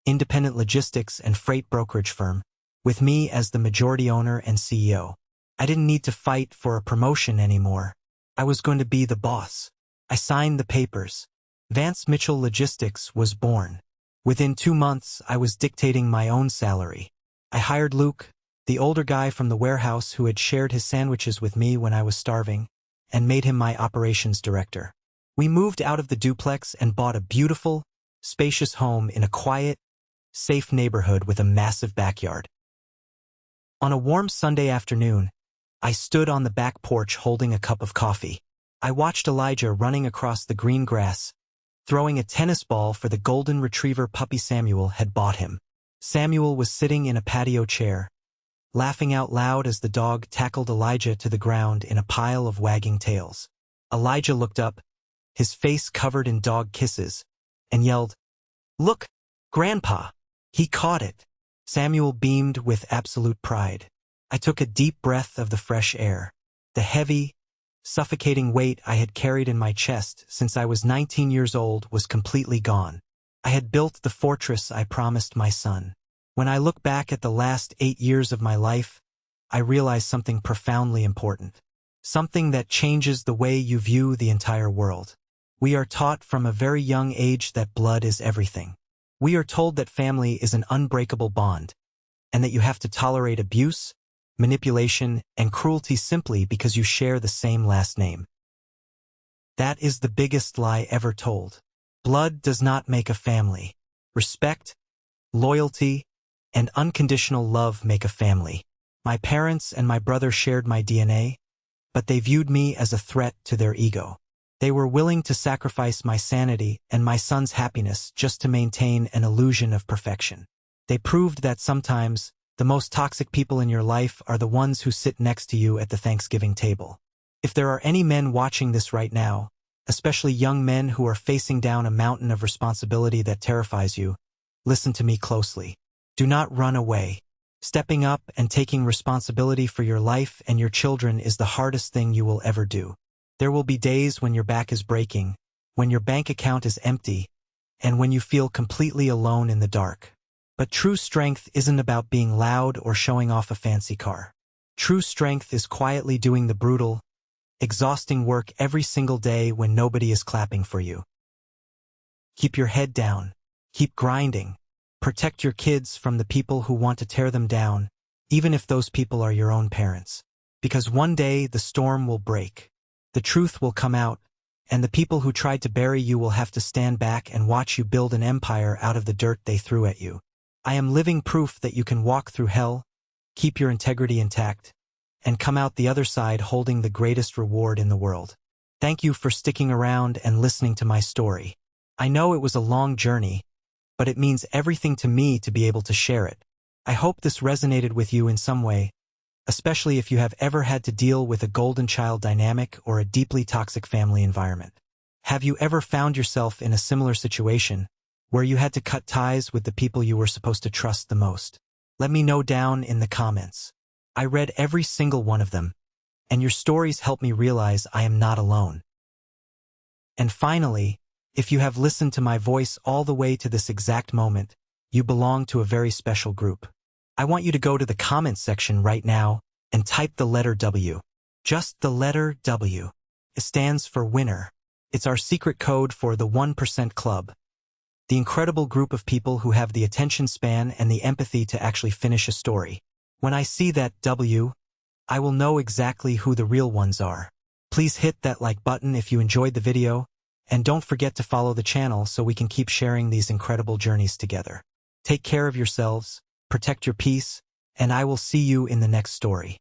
independent logistics and freight brokerage firm, with me as the majority owner and CEO. I didn't need to fight for a promotion anymore. I was going to be the boss. I signed the papers. Vance Mitchell Logistics was born. Within 2 months, I was dictating my own salary. I hired Luke, the older guy from the warehouse who had shared his sandwiches with me when I was starving, and made him my operations director. We moved out of the duplex and bought a beautiful, spacious home in a quiet, safe neighborhood with a massive backyard. On a warm Sunday afternoon, I stood on the back porch holding a cup of coffee. I watched Elijah running across the green grass, throwing a tennis ball for the golden retriever puppy Samuel had bought him. Samuel was sitting in a patio chair, laughing out loud as the dog tackled Elijah to the ground in a pile of wagging tails. Elijah looked up, his face covered in dog kisses, and yelled, "Look, Grandpa!" He caught it. Samuel beamed with absolute pride. I took a deep breath of the fresh air. The heavy, suffocating weight I had carried in my chest since I was 19 years old was completely gone. I had built the fortress I promised my son. When I look back at the last 8 years of my life, I realize something profoundly important. Something that changes the way you view the entire world. We are taught from a very young age that blood is everything. We are told that family is an unbreakable bond, and that you have to tolerate abuse, manipulation, and cruelty simply because you share the same last name. That is the biggest lie ever told. Blood does not make a family. Respect, loyalty, and unconditional love make a family. My parents and my brother shared my DNA, but they viewed me as a threat to their ego. They were willing to sacrifice my sanity and my son's happiness just to maintain an illusion of perfection. They proved that sometimes the most toxic people in your life are the ones who sit next to you at the Thanksgiving table. If there are any men watching this right now, especially young men who are facing down a mountain of responsibility that terrifies you, listen to me closely. Do not run away. Stepping up and taking responsibility for your life and your children is the hardest thing you will ever do. There will be days when your back is breaking, when your bank account is empty, and when you feel completely alone in the dark. But true strength isn't about being loud or showing off a fancy car. True strength is quietly doing the brutal, exhausting work every single day when nobody is clapping for you. Keep your head down. Keep grinding. Protect your kids from the people who want to tear them down, even if those people are your own parents. Because one day the storm will break. The truth will come out, and the people who tried to bury you will have to stand back and watch you build an empire out of the dirt they threw at you. I am living proof that you can walk through hell, keep your integrity intact, and come out the other side holding the greatest reward in the world. Thank you for sticking around and listening to my story. I know it was a long journey, but it means everything to me to be able to share it. I hope this resonated with you in some way, especially if you have ever had to deal with a golden child dynamic or a deeply toxic family environment. Have you ever found yourself in a similar situation where you had to cut ties with the people you were supposed to trust the most? Let me know down in the comments. I read every single one of them, and your stories help me realize I am not alone. And finally, if you have listened to my voice all the way to this exact moment, you belong to a very special group. I want you to go to the comments section right now and type the letter W. Just the letter W. It stands for winner. It's our secret code for the 1% Club, the incredible group of people who have the attention span and the empathy to actually finish a story. When I see that W, I will know exactly who the real ones are. Please hit that like button if you enjoyed the video, and don't forget to follow the channel so we can keep sharing these incredible journeys together. Take care of yourselves, protect your peace, and I will see you in the next story.